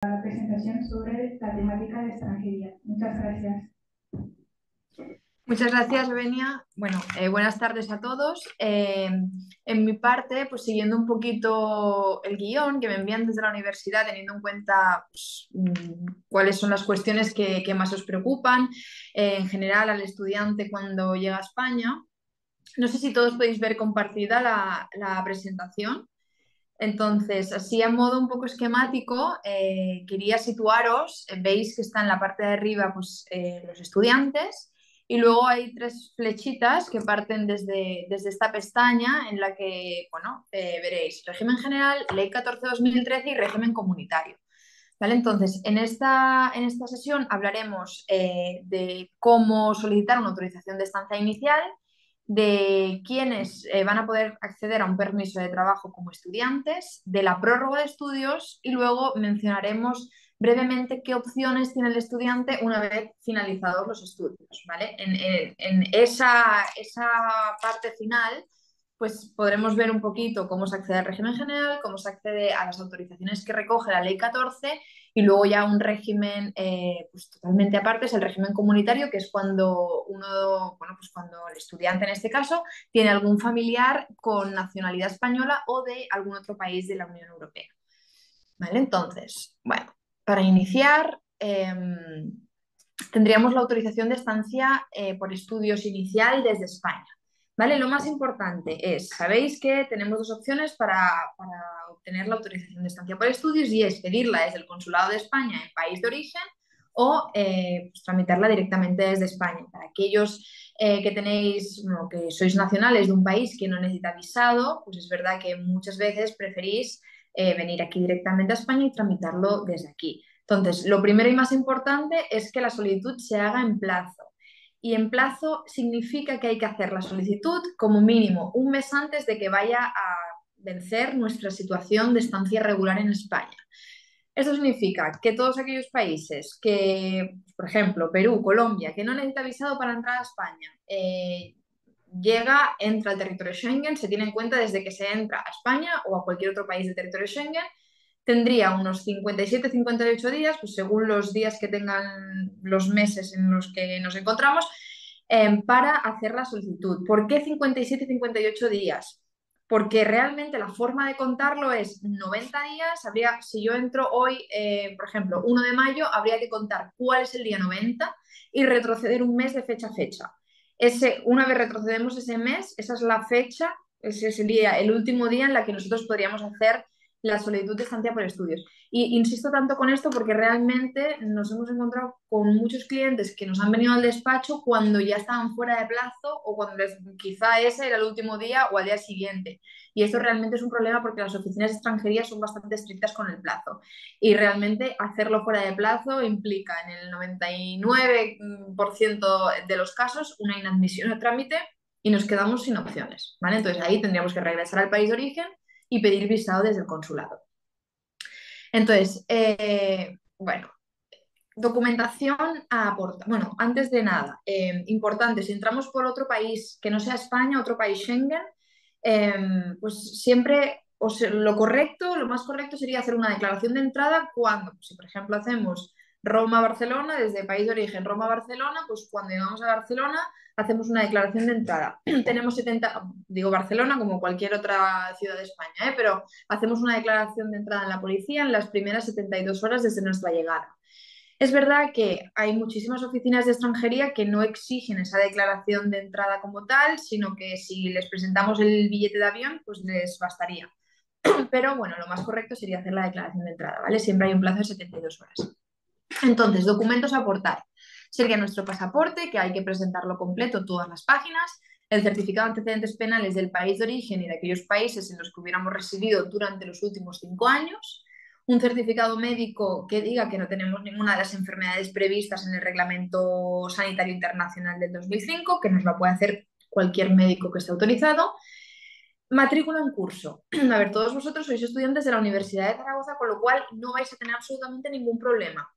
La presentación sobre la temática de extranjería. Muchas gracias. Muchas gracias, Benia. Bueno, buenas tardes a todos. En mi parte, pues siguiendo un poquito el guión que me envían desde la universidad, teniendo en cuenta pues, cuáles son las cuestiones que más os preocupan en general al estudiante cuando llega a España. No sé si todos podéis ver compartida la presentación. Entonces, así a modo un poco esquemático, quería situaros, veis que está en la parte de arriba pues, los estudiantes y luego hay tres flechitas que parten desde esta pestaña en la que, bueno, veréis régimen general, ley 14/2013 y régimen comunitario. ¿Vale? Entonces, en esta sesión hablaremos de cómo solicitar una autorización de estancia inicial, de quiénes van a poder acceder a un permiso de trabajo como estudiantes, de la prórroga de estudios y luego mencionaremos brevemente qué opciones tiene el estudiante una vez finalizados los estudios. ¿Vale? En esa parte final pues podremos ver un poquito cómo se accede al régimen general, cómo se accede a las autorizaciones que recoge la ley 14 y luego ya un régimen pues totalmente aparte es el régimen comunitario, que es cuando pues cuando el estudiante en este caso tiene algún familiar con nacionalidad española o de algún otro país de la Unión Europea. ¿Vale? Entonces, bueno, para iniciar tendríamos la autorización de estancia por estudios inicial desde España. ¿Vale? Lo más importante es, sabéis que tenemos dos opciones para obtener la autorización de estancia por estudios y es pedirla desde el Consulado de España en país de origen o pues, tramitarla directamente desde España. Para aquellos que tenéis, bueno, que sois nacionales de un país que no necesita visado, pues es verdad que muchas veces preferís venir aquí directamente a España y tramitarlo desde aquí. Entonces, lo primero y más importante es que la solicitud se haga en plazo. Y en plazo significa que hay que hacer la solicitud como mínimo un mes antes de que vaya a vencer nuestra situación de estancia regular en España. Esto significa que todos aquellos países que, por ejemplo, Perú, Colombia, que no necesita visado para entrar a España, entra al territorio Schengen, se tiene en cuenta desde que se entra a España o a cualquier otro país del territorio Schengen, tendría unos 57-58 días, pues según los días que tengan los meses en los que nos encontramos, para hacer la solicitud. ¿Por qué 57-58 días? Porque realmente la forma de contarlo es 90 días. Si yo entro hoy, por ejemplo, 1 de mayo, habría que contar cuál es el día 90 y retroceder un mes de fecha a fecha. Una vez retrocedemos ese mes, esa es la fecha, ese sería el último día en la que nosotros podríamos hacer la solicitud de estancia por estudios. Y insisto tanto con esto porque realmente nos hemos encontrado con muchos clientes que nos han venido al despacho cuando ya estaban fuera de plazo o cuando quizá ese era el último día o al día siguiente. Y esto realmente es un problema porque las oficinas de extranjería son bastante estrictas con el plazo. Y realmente hacerlo fuera de plazo implica en el 99% de los casos una inadmisión al trámite y nos quedamos sin opciones. ¿Vale? Entonces ahí tendríamos que regresar al país de origen y pedir visado desde el consulado. Entonces, bueno, documentación a aportar. Bueno, antes de nada, importante, si entramos por otro país que no sea España, otro país Schengen, pues siempre lo correcto, lo más correcto sería hacer una declaración de entrada cuando, pues, si por ejemplo hacemos Roma-Barcelona, desde país de origen Roma-Barcelona, pues cuando llegamos a Barcelona hacemos una declaración de entrada. Tenemos 70, digo Barcelona como cualquier otra ciudad de España, pero hacemos una declaración de entrada en la policía en las primeras 72 horas desde nuestra llegada. Es verdad que hay muchísimas oficinas de extranjería que no exigen esa declaración de entrada como tal, sino que si les presentamos el billete de avión, pues les bastaría. Pero bueno, lo más correcto sería hacer la declaración de entrada, ¿vale? Siempre hay un plazo de 72 horas. Entonces, documentos a aportar. Sería nuestro pasaporte, que hay que presentarlo completo, todas las páginas, el certificado de antecedentes penales del país de origen y de aquellos países en los que hubiéramos residido durante los últimos 5 años, un certificado médico que diga que no tenemos ninguna de las enfermedades previstas en el Reglamento Sanitario Internacional del 2005, que nos lo puede hacer cualquier médico que esté autorizado. Matrícula en curso. A ver, todos vosotros sois estudiantes de la Universidad de Zaragoza, con lo cual no vais a tener absolutamente ningún problema.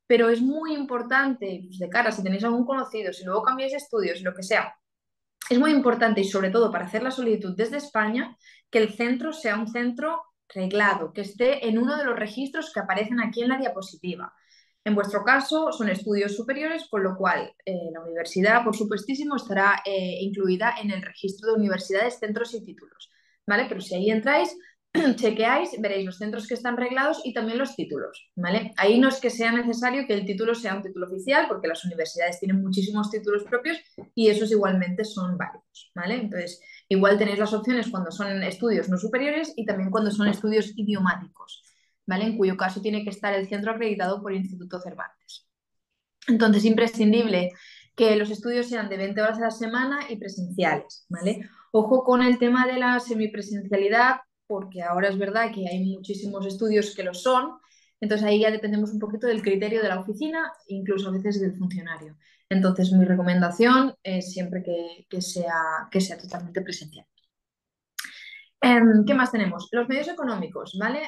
Pero es muy importante, pues de cara, si tenéis algún conocido, si luego cambiáis de estudios, lo que sea, es muy importante y sobre todo para hacer la solicitud desde España, que el centro sea un centro reglado, que esté en uno de los registros que aparecen aquí en la diapositiva. En vuestro caso son estudios superiores, con lo cual la universidad, por supuestísimo, estará incluida en el registro de universidades, centros y títulos, ¿vale? Pero si ahí entráis, chequeáis, veréis los centros que están reglados y también los títulos, ¿vale? Ahí no es que sea necesario que el título sea un título oficial, porque las universidades tienen muchísimos títulos propios y esos igualmente son válidos, ¿vale? Entonces, igual tenéis las opciones cuando son estudios no superiores y también cuando son estudios idiomáticos, ¿vale? En cuyo caso tiene que estar el centro acreditado por Instituto Cervantes. Entonces, imprescindible que los estudios sean de 20 horas a la semana y presenciales, ¿vale? Ojo con el tema de la semipresencialidad, porque ahora es verdad que hay muchísimos estudios que lo son, entonces ahí ya dependemos un poquito del criterio de la oficina, incluso a veces del funcionario. Entonces, mi recomendación es siempre que sea totalmente presencial. ¿Qué más tenemos? Los medios económicos, ¿vale?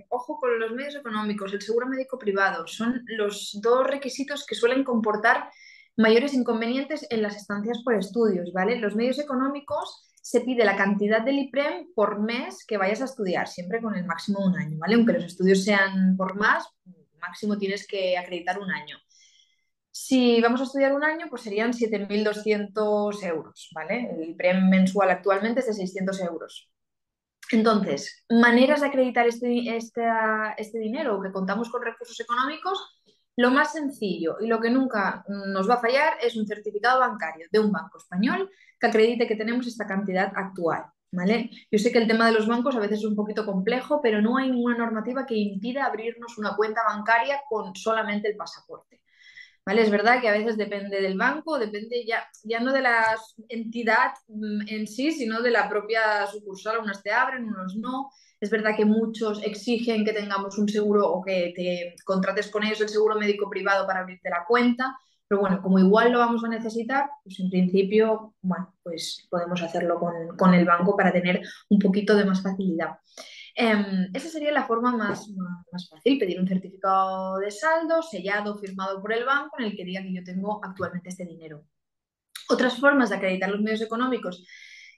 Ojo con los medios económicos, el seguro médico privado, son los dos requisitos que suelen comportar mayores inconvenientes en las estancias por estudios, ¿vale? Los medios económicos se pide la cantidad del IPREM por mes que vayas a estudiar, siempre con el máximo de un año, ¿vale? Aunque los estudios sean por más, máximo tienes que acreditar un año. Si vamos a estudiar un año, pues serían 7.200 euros, ¿vale? El IPREM mensual actualmente es de 600 euros. Entonces, maneras de acreditar este dinero, que contamos con recursos económicos, lo más sencillo y lo que nunca nos va a fallar es un certificado bancario de un banco español que acredite que tenemos esta cantidad actual, ¿vale? Yo sé que el tema de los bancos a veces es un poquito complejo, pero no hay ninguna normativa que impida abrirnos una cuenta bancaria con solamente el pasaporte. ¿Vale? Es verdad que a veces depende del banco, depende ya no de la entidad en sí, sino de la propia sucursal. Unas te abren, unos no. Es verdad que muchos exigen que tengamos un seguro o que te contrates con ellos el seguro médico privado para abrirte la cuenta, pero bueno, como igual lo vamos a necesitar, pues en principio, bueno, pues podemos hacerlo con el banco para tener un poquito de más facilidad. Esa sería la forma más fácil, pedir un certificado de saldo sellado, firmado por el banco, en el que diga que yo tengo actualmente este dinero. Otras formas de acreditar los medios económicos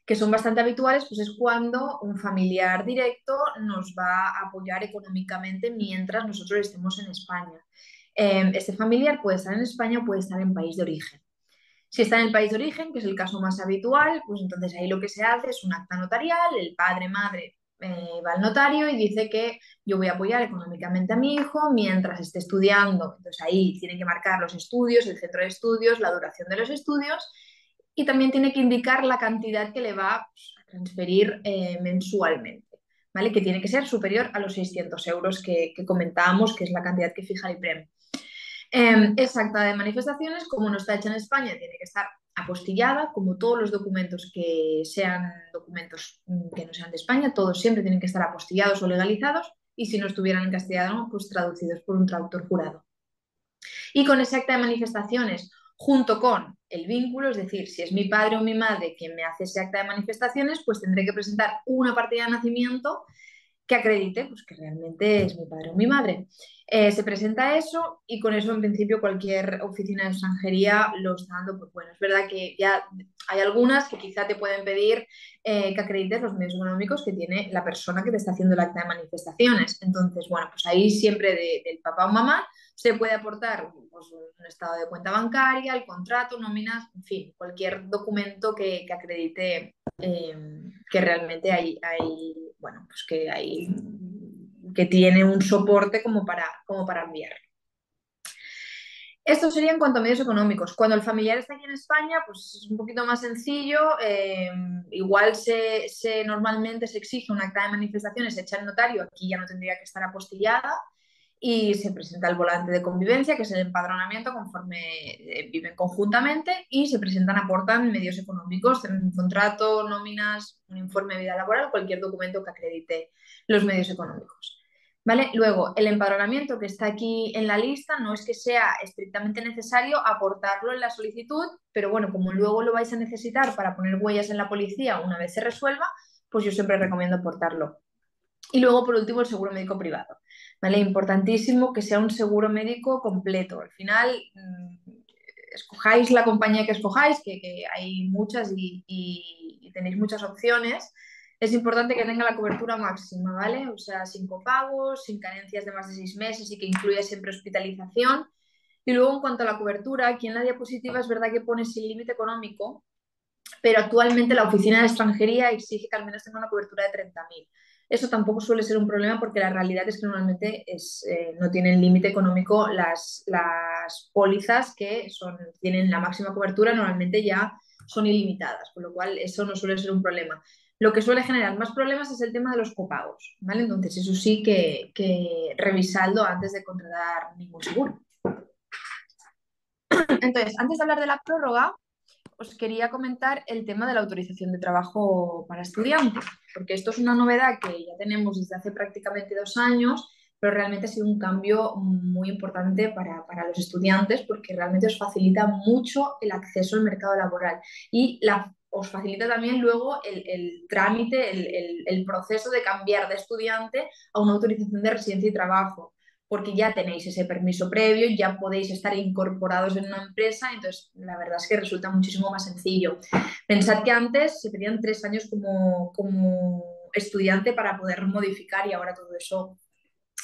que son bastante habituales, pues es cuando un familiar directo nos va a apoyar económicamente mientras nosotros estemos en España. Este familiar puede estar en España o puede estar en país de origen. Si está en el país de origen, que es el caso más habitual, pues entonces ahí lo que se hace es un acta notarial, el padre, madre va al notario y dice que yo voy a apoyar económicamente a mi hijo mientras esté estudiando. Entonces ahí tiene que marcar los estudios, el centro de estudios, la duración de los estudios y también tiene que indicar la cantidad que le va pues, a transferir mensualmente, ¿vale? Que tiene que ser superior a los 600 euros que comentábamos, que es la cantidad que fija el IPREM. Esa acta de manifestaciones, como no está hecha en España, tiene que estar apostillada, como todos los documentos que sean documentos que no sean de España, todos siempre tienen que estar apostillados o legalizados, y si no estuvieran en castellano, pues traducidos por un traductor jurado. Y con esa acta de manifestaciones, junto con el vínculo, es decir, si es mi padre o mi madre quien me hace ese acta de manifestaciones, pues tendré que presentar una partida de nacimiento que acredite pues, que realmente es mi padre o mi madre. Se presenta eso y con eso en principio cualquier oficina de extranjería lo está dando por bueno. Es verdad que ya hay algunas que quizá te pueden pedir que acredites los medios económicos que tiene la persona que te está haciendo el acta de manifestaciones. Entonces, bueno, pues ahí siempre del papá o mamá se puede aportar pues, un estado de cuenta bancaria, el contrato, nóminas, en fin, cualquier documento que acredite que realmente bueno, pues que tiene un soporte como para enviar. Esto sería en cuanto a medios económicos. Cuando el familiar está aquí en España, pues es un poquito más sencillo. Igual normalmente se exige un acta de manifestaciones hecha en notario, aquí ya no tendría que estar apostillada y se presenta el volante de convivencia, que es el empadronamiento conforme viven conjuntamente y se presentan, aportan medios económicos, un contrato, nóminas, un informe de vida laboral, cualquier documento que acredite los medios económicos. ¿Vale? Luego, el empadronamiento que está aquí en la lista no es que sea estrictamente necesario aportarlo en la solicitud, pero bueno, como luego lo vais a necesitar para poner huellas en la policía una vez se resuelva, pues yo siempre recomiendo aportarlo. Y luego, por último, el seguro médico privado. ¿Vale? Importantísimo que sea un seguro médico completo. Al final, escojáis la compañía que escojáis, que hay muchas y tenéis muchas opciones. es importante que tenga la cobertura máxima, ¿vale? O sea, sin copagos, sin carencias de más de 6 meses y que incluya siempre hospitalización. Y luego, en cuanto a la cobertura, aquí en la diapositiva es verdad que pone sin límite económico, pero actualmente la Oficina de Extranjería exige que al menos tenga una cobertura de 30.000. Eso tampoco suele ser un problema porque la realidad es que normalmente no tienen límite económico las pólizas que tienen la máxima cobertura, normalmente ya son ilimitadas, con lo cual eso no suele ser un problema. Lo que suele generar más problemas es el tema de los copagos, ¿vale? Entonces eso sí que revisadlo antes de contratar ningún seguro. Entonces, antes de hablar de la prórroga, os quería comentar el tema de la autorización de trabajo para estudiantes, porque esto es una novedad que ya tenemos desde hace prácticamente 2 años, pero realmente ha sido un cambio muy importante para los estudiantes porque realmente os facilita mucho el acceso al mercado laboral y os facilita también luego el trámite, el proceso de cambiar de estudiante a una autorización de residencia y trabajo, porque ya tenéis ese permiso previo, ya podéis estar incorporados en una empresa, entonces la verdad es que resulta muchísimo más sencillo. Pensad que antes se pedían 3 años como estudiante para poder modificar y ahora todo eso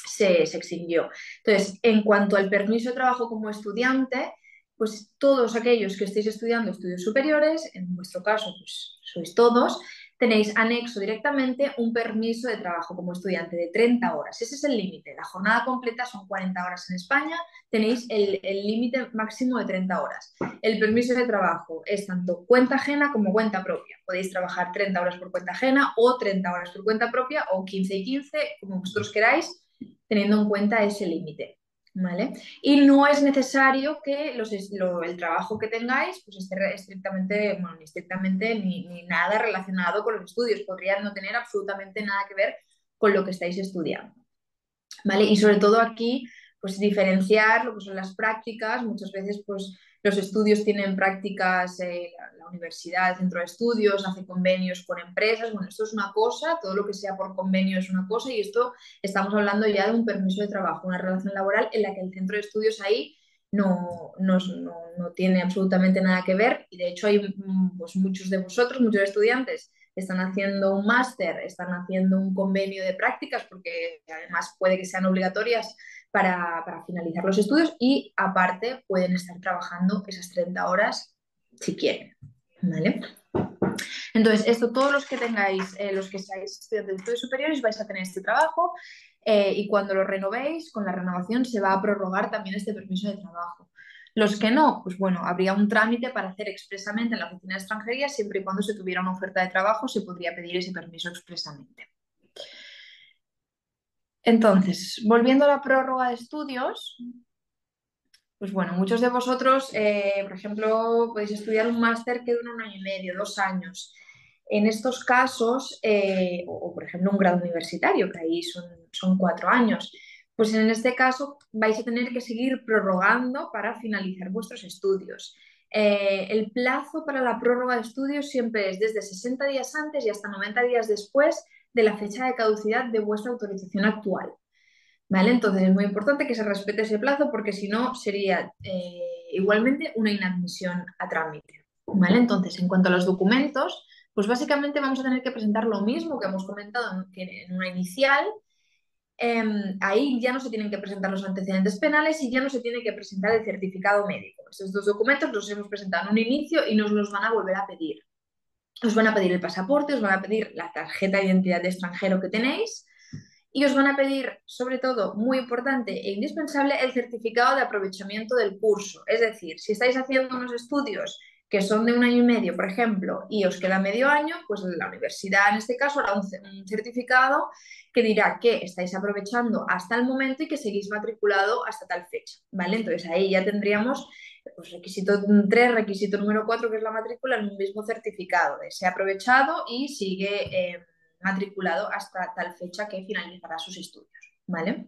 se extinguió. Entonces, en cuanto al permiso de trabajo como estudiante, pues todos aquellos que estéis estudiando estudios superiores, en vuestro caso pues sois todos, tenéis anexo directamente un permiso de trabajo como estudiante de 30 horas. Ese es el límite. La jornada completa son 40 horas en España, tenéis el límite máximo de 30 horas. El permiso de trabajo es tanto cuenta ajena como cuenta propia. Podéis trabajar 30 horas por cuenta ajena o 30 horas por cuenta propia o 15 y 15, como vosotros queráis, teniendo en cuenta ese límite. ¿Vale? Y no es necesario que el trabajo que tengáis pues esté estrictamente, bueno, ni estrictamente ni nada relacionado con los estudios. Podría no tener absolutamente nada que ver con lo que estáis estudiando. ¿Vale? Y sobre todo aquí, pues diferenciar lo que son las prácticas. Muchas veces, pues los estudios tienen prácticas, la universidad, el centro de estudios, hace convenios con empresas. Bueno, esto es una cosa, todo lo que sea por convenio es una cosa y esto estamos hablando ya de un permiso de trabajo, una relación laboral en la que el centro de estudios ahí no tiene absolutamente nada que ver y de hecho hay pues, muchos de vosotros, muchos estudiantes están haciendo un máster, están haciendo un convenio de prácticas, porque además puede que sean obligatorias para finalizar los estudios y aparte pueden estar trabajando esas 30 horas si quieren. ¿Vale? Entonces, esto todos los que tengáis, los que seáis estudiantes de estudios superiores vais a tener este trabajo y cuando lo renovéis, con la renovación se va a prorrogar también este permiso de trabajo. Los que no, pues bueno, habría un trámite para hacer expresamente en la oficina de extranjería, siempre y cuando se tuviera una oferta de trabajo, se podría pedir ese permiso expresamente. Entonces, volviendo a la prórroga de estudios, pues bueno, muchos de vosotros, por ejemplo, podéis estudiar un máster que dura 1 año y medio, 2 años. En estos casos, o por ejemplo un grado universitario, que ahí son 4 años, pues en este caso vais a tener que seguir prorrogando para finalizar vuestros estudios. El plazo para la prórroga de estudios siempre es desde 60 días antes y hasta 90 días después de la fecha de caducidad de vuestra autorización actual. ¿Vale? Entonces es muy importante que se respete ese plazo porque si no sería igualmente una inadmisión a trámite. ¿Vale? Entonces, en cuanto a los documentos, pues básicamente vamos a tener que presentar lo mismo que hemos comentado en una inicial. Ahí ya no se tienen que presentar los antecedentes penales y ya no se tiene que presentar el certificado médico. Estos dos documentos los hemos presentado en un inicio y nos los van a volver a pedir. Os van a pedir el pasaporte, os van a pedir la tarjeta de identidad de extranjero que tenéis y os van a pedir, sobre todo, muy importante e indispensable, el certificado de aprovechamiento del curso. Es decir, si estáis haciendo unos estudios que son de 1 año y medio, por ejemplo, y os queda medio año, pues la universidad en este caso hará un certificado que dirá que estáis aprovechando hasta el momento y que seguís matriculado hasta tal fecha, ¿vale? Entonces ahí ya tendríamos pues, requisito 3, requisito número 4, que es la matrícula, en un mismo certificado de se ha aprovechado y sigue matriculado hasta tal fecha que finalizará sus estudios, ¿vale?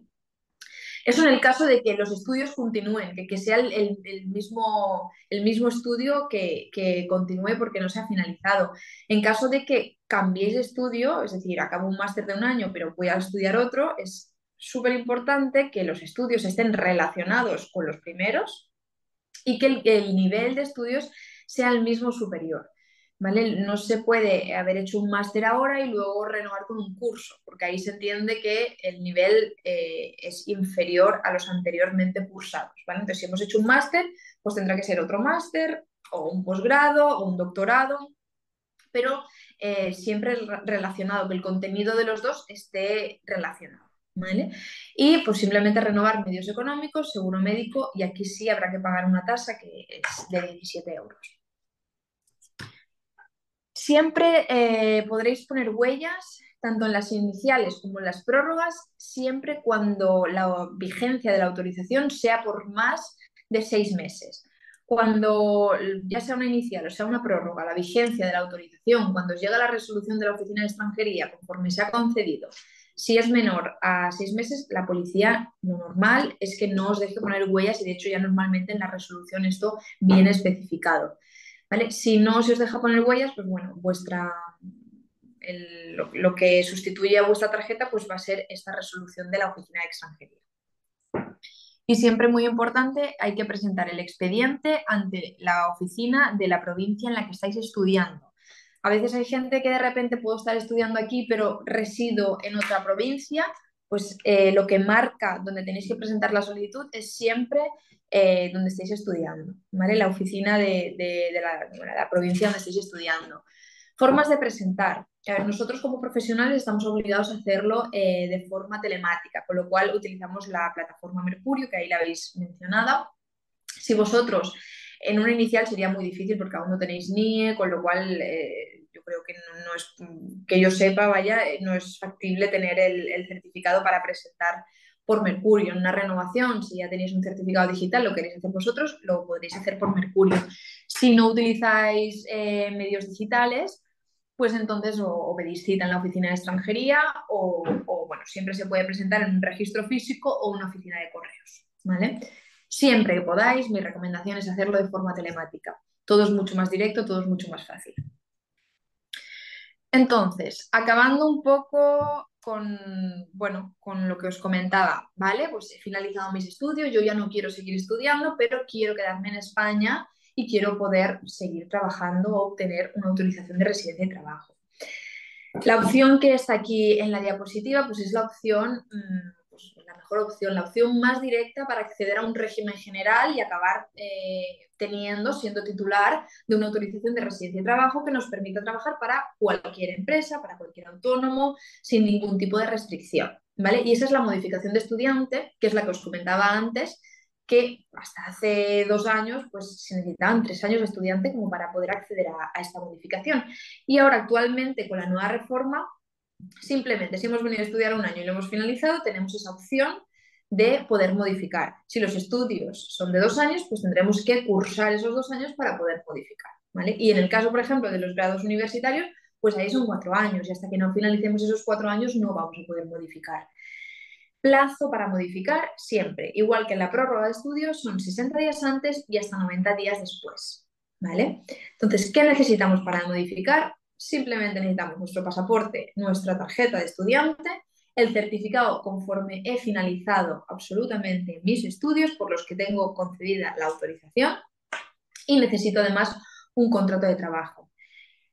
Eso en el caso de que los estudios continúen, que sea el mismo estudio que continúe porque no se ha finalizado. En caso de que cambiéis de estudio, es decir, acabo un máster de 1 año pero voy a estudiar otro, es súper importante que los estudios estén relacionados con los primeros y que el nivel de estudios sea el mismo superior. ¿vale? No se puede haber hecho un máster ahora y luego renovar con un curso, porque ahí se entiende que el nivel es inferior a los anteriormente cursados, ¿vale? Entonces, si hemos hecho un máster, pues tendrá que ser otro máster o un posgrado o un doctorado, pero siempre relacionado, que el contenido de los dos esté relacionado, ¿vale? Y pues simplemente renovar medios económicos, seguro médico, y aquí sí habrá que pagar una tasa que es de 17 euros. Siempre podréis poner huellas, tanto en las iniciales como en las prórrogas, siempre cuando la vigencia de la autorización sea por más de 6 meses. Cuando ya sea una inicial o sea una prórroga, la vigencia de la autorización, cuando os llega la resolución de la Oficina de Extranjería conforme se ha concedido, si es menor a 6 meses, la policía lo normal es que no os deje poner huellas y de hecho ya normalmente en la resolución esto viene especificado. ¿Vale? Si no se os deja poner huellas, pues bueno, lo que sustituye a vuestra tarjeta pues va a ser esta resolución de la Oficina de Extranjería. Y siempre muy importante, hay que presentar el expediente ante la oficina de la provincia en la que estáis estudiando. A veces hay gente que de repente puedo estar estudiando aquí, pero resido en otra provincia, pues lo que marca donde tenéis que presentar la solicitud es siempre donde estéis estudiando, ¿vale? La oficina de la provincia donde estéis estudiando. Formas de presentar. A ver, nosotros como profesionales estamos obligados a hacerlo de forma telemática, con lo cual utilizamos la plataforma Mercurio, que ahí la habéis mencionado. Si vosotros en una inicial sería muy difícil porque aún no tenéis NIE, con lo cual yo creo que no es, que yo sepa, vaya, no es factible tener el certificado para presentar por Mercurio. En una renovación, si ya tenéis un certificado digital, lo queréis hacer vosotros, lo podréis hacer por Mercurio. Si no utilizáis medios digitales, pues entonces o pedís cita en la oficina de extranjería bueno, siempre se puede presentar en un registro físico o una oficina de correos, ¿vale? Siempre que podáis, mi recomendación es hacerlo de forma telemática. Todo es mucho más directo, todo es mucho más fácil. Entonces, acabando un poco bueno, con lo que os comentaba, ¿vale? Pues he finalizado mis estudios, yo ya no quiero seguir estudiando, pero quiero quedarme en España y quiero poder seguir trabajando o obtener una autorización de residencia y trabajo. La opción que está aquí en la diapositiva pues es la opción, pues la mejor opción, la opción más directa para acceder a un régimen general y acabar siendo titular de una autorización de residencia y trabajo que nos permita trabajar para cualquier empresa, para cualquier autónomo, sin ningún tipo de restricción, ¿vale? Y esa es la modificación de estudiante, que es la que os comentaba antes, que hasta hace 2 años pues se necesitaban 3 años de estudiante como para poder acceder a esta modificación. Y ahora actualmente con la nueva reforma, simplemente si hemos venido a estudiar un año y lo hemos finalizado, tenemos esa opción de poder modificar. Si los estudios son de 2 años, pues tendremos que cursar esos 2 años para poder modificar, ¿vale? Y en el caso, por ejemplo, de los grados universitarios, pues ahí son 4 años y hasta que no finalicemos esos 4 años no vamos a poder modificar. Plazo para modificar siempre, igual que en la prórroga de estudios, son 60 días antes y hasta 90 días después, ¿vale? Entonces, ¿qué necesitamos para modificar? Simplemente necesitamos nuestro pasaporte, nuestra tarjeta de estudiante, el certificado conforme he finalizado absolutamente mis estudios por los que tengo concedida la autorización y necesito además un contrato de trabajo.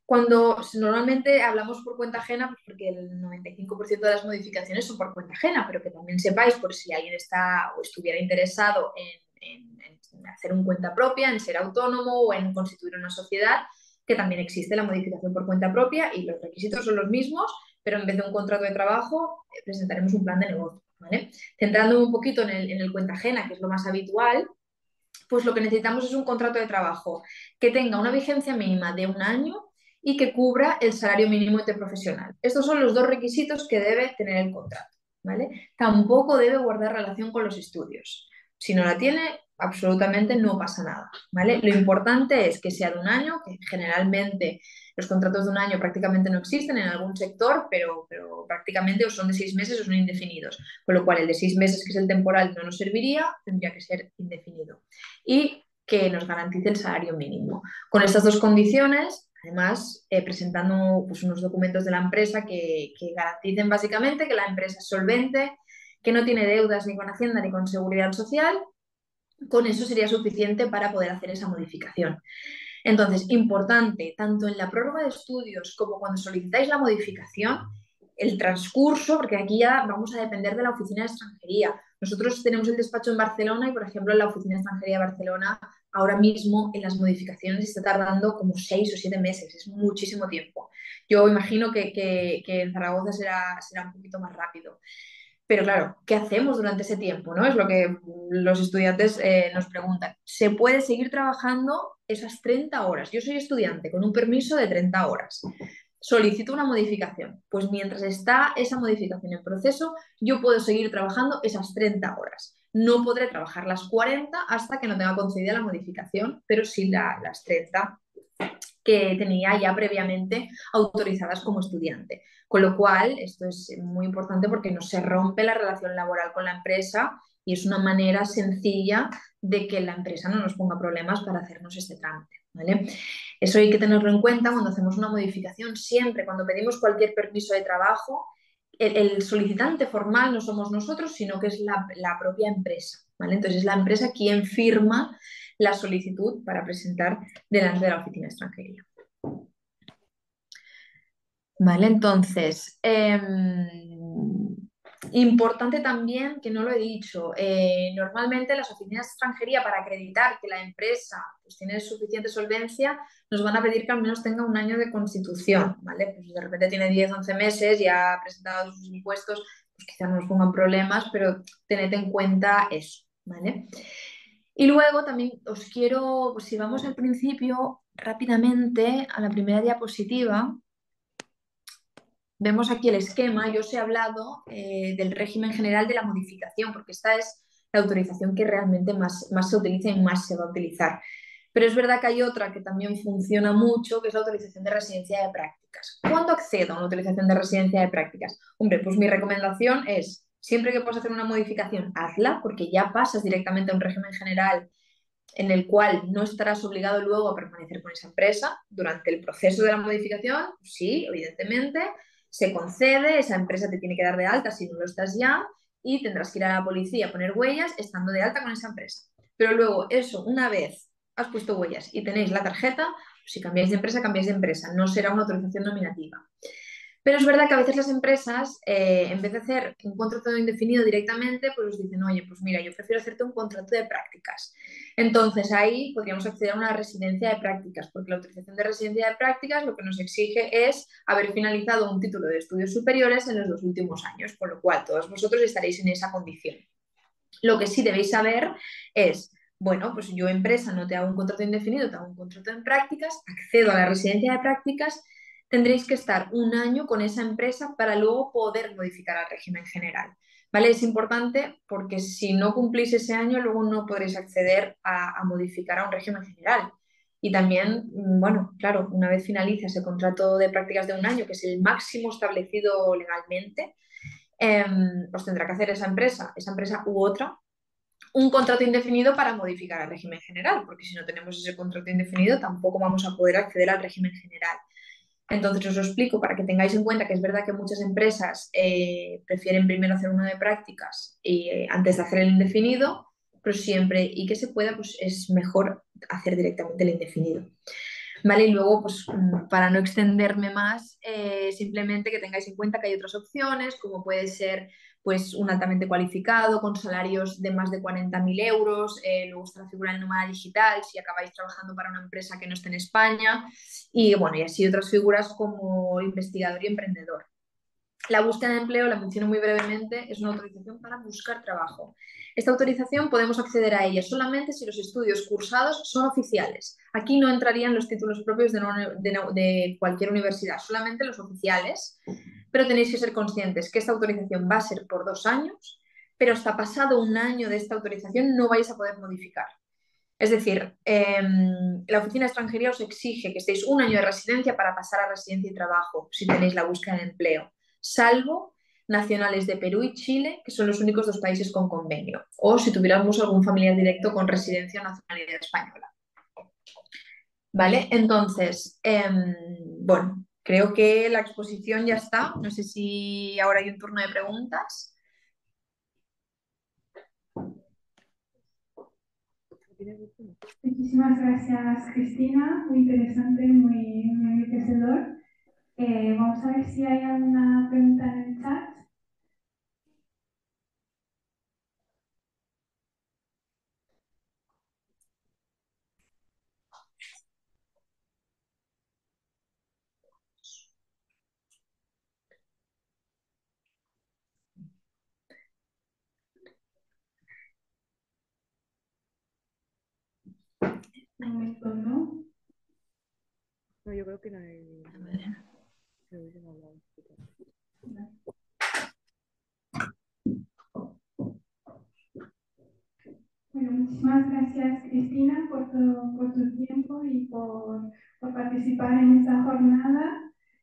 Cuando normalmente hablamos por cuenta ajena, pues porque el 95% de las modificaciones son por cuenta ajena, pero que también sepáis, por si alguien está o estuviera interesado en hacer un cuenta propia, en ser autónomo o en constituir una sociedad, que también existe la modificación por cuenta propia y los requisitos son los mismos, pero en vez de un contrato de trabajo, presentaremos un plan de negocio, ¿vale? Centrándome un poquito en el cuenta ajena, que es lo más habitual, pues lo que necesitamos es un contrato de trabajo que tenga una vigencia mínima de 1 año y que cubra el salario mínimo interprofesional. Estos son los 2 requisitos que debe tener el contrato, ¿vale? Tampoco debe guardar relación con los estudios. Si no la tiene, absolutamente no pasa nada, ¿vale? Lo importante es que sea de 1 año, que generalmente los contratos de 1 año prácticamente no existen en algún sector, pero prácticamente o son de 6 meses o son indefinidos, con lo cual el de 6 meses, que es el temporal, no nos serviría, tendría que ser indefinido. Y que nos garantice el salario mínimo. Con estas 2 condiciones, además, presentando pues, unos documentos de la empresa que garanticen básicamente que la empresa es solvente, que no tiene deudas ni con Hacienda ni con Seguridad Social, con eso sería suficiente para poder hacer esa modificación. Entonces, importante, tanto en la prórroga de estudios como cuando solicitáis la modificación, el transcurso, porque aquí ya vamos a depender de la oficina de extranjería. Nosotros tenemos el despacho en Barcelona y, por ejemplo, en la oficina de extranjería de Barcelona, ahora mismo en las modificaciones está tardando como 6 o 7 meses, es muchísimo tiempo. Yo imagino que en Zaragoza será un poquito más rápido. Pero claro, ¿qué hacemos durante ese tiempo? ¿No? Es lo que los estudiantes nos preguntan. ¿Se puede seguir trabajando esas 30 horas? Yo soy estudiante con un permiso de 30 horas. Solicito una modificación. Pues mientras está esa modificación en proceso, yo puedo seguir trabajando esas 30 horas. No podré trabajar las 40 hasta que no tenga concedida la modificación, pero sí las 30 que tenía ya previamente autorizadas como estudiante. Con lo cual, esto es muy importante porque no se rompe la relación laboral con la empresa y es una manera sencilla de que la empresa no nos ponga problemas para hacernos este trámite. ¿Vale? Eso hay que tenerlo en cuenta cuando hacemos una modificación. Siempre, cuando pedimos cualquier permiso de trabajo, el solicitante formal no somos nosotros, sino que es la propia empresa. ¿Vale? Entonces, es la empresa quien firma la solicitud para presentar delante de la oficina de extranjería. Vale, entonces, importante también, que no lo he dicho, normalmente las oficinas de extranjería para acreditar que la empresa pues, tiene suficiente solvencia, nos van a pedir que al menos tenga un año de constitución, ¿vale? Pues de repente tiene 10 11 meses, ya ha presentado sus impuestos, pues quizás no nos pongan problemas, pero tened en cuenta eso, ¿vale? Y luego también os quiero, pues, si vamos al principio, rápidamente a la primera diapositiva, vemos aquí el esquema. Yo os he hablado del régimen general de la modificación, porque esta es la autorización que realmente más se utiliza y más se va a utilizar. Pero es verdad que hay otra que también funciona mucho, que es la autorización de residencia de prácticas. ¿Cuándo accedo a una autorización de residencia de prácticas? Hombre, pues mi recomendación es, siempre que puedas hacer una modificación, hazla, porque ya pasas directamente a un régimen general en el cual no estarás obligado luego a permanecer con esa empresa durante el proceso de la modificación. Sí, evidentemente, se concede, esa empresa te tiene que dar de alta si no lo estás ya y tendrás que ir a la policía a poner huellas estando de alta con esa empresa. Pero luego eso, una vez has puesto huellas y tenéis la tarjeta, si cambiáis de empresa, cambiáis de empresa, no será una autorización nominativa. Pero es verdad que a veces las empresas, en vez de hacer un contrato indefinido directamente, pues os dicen, oye, pues mira, yo prefiero hacerte un contrato de prácticas. Entonces ahí podríamos acceder a una residencia de prácticas, porque la autorización de residencia de prácticas lo que nos exige es haber finalizado un título de estudios superiores en los 2 últimos años, con lo cual todos vosotros estaréis en esa condición. Lo que sí debéis saber es, bueno, pues yo empresa no te hago un contrato indefinido, te hago un contrato en prácticas, accedo a la residencia de prácticas, tendréis que estar un año con esa empresa para luego poder modificar al régimen general. ¿Vale? Es importante porque si no cumplís ese año, luego no podréis acceder a modificar a un régimen general. Y también, bueno, claro, una vez finaliza ese contrato de prácticas de un año, que es el máximo establecido legalmente, pues tendrá que hacer esa empresa u otra, un contrato indefinido para modificar el régimen general, porque si no tenemos ese contrato indefinido tampoco vamos a poder acceder al régimen general. Entonces os lo explico para que tengáis en cuenta que es verdad que muchas empresas prefieren primero hacer uno de prácticas y, antes de hacer el indefinido, pero siempre y que se pueda, pues es mejor hacer directamente el indefinido. ¿Vale? Y luego, pues para no extenderme más, simplemente que tengáis en cuenta que hay otras opciones, como puede ser pues un altamente cualificado con salarios de más de 40.000 euros, luego está la figura del nómada digital si acabáis trabajando para una empresa que no esté en España y bueno, y así otras figuras como investigador y emprendedor. La búsqueda de empleo, la menciono muy brevemente, es una autorización para buscar trabajo. Esta autorización podemos acceder a ella solamente si los estudios cursados son oficiales. Aquí no entrarían los títulos propios de cualquier universidad, solamente los oficiales, pero tenéis que ser conscientes que esta autorización va a ser por 2 años, pero hasta pasado un año de esta autorización no vais a poder modificar. Es decir, la oficina de extranjería os exige que estéis un año de residencia para pasar a residencia y trabajo si tenéis la búsqueda de empleo, salvo nacionales de Perú y Chile, que son los únicos 2 países con convenio, o si tuviéramos algún familiar directo con residencia o nacionalidad española. ¿Vale? Entonces, bueno, creo que la exposición ya está. No sé si ahora hay un turno de preguntas. Muchísimas gracias, Cristina. Muy interesante, muy enriquecedor. Vamos a ver si hay alguna pregunta en el chat. Un momento, ¿no? No, yo creo que no hay. Creo que no ha hablado. Bueno, muchísimas gracias, Cristina, por tu tiempo y por participar en esta jornada.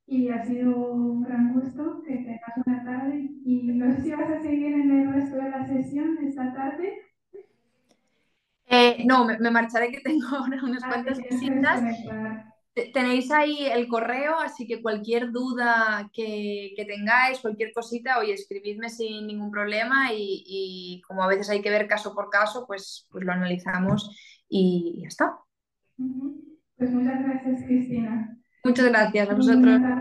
Y ha sido un gran gusto que tengas una tarde. Y no sé si vas a seguir en el resto de la sesión esta tarde. No, me marcharé que tengo ahora unas Ah, te cuantas tienes que visitas. desconectar. Tenéis ahí el correo, así que cualquier duda que tengáis, cualquier cosita, oye, escribidme sin ningún problema y como a veces hay que ver caso por caso, pues lo analizamos y ya está. Pues muchas gracias, Cristina. Muchas gracias a Muy vosotros. buena tarde.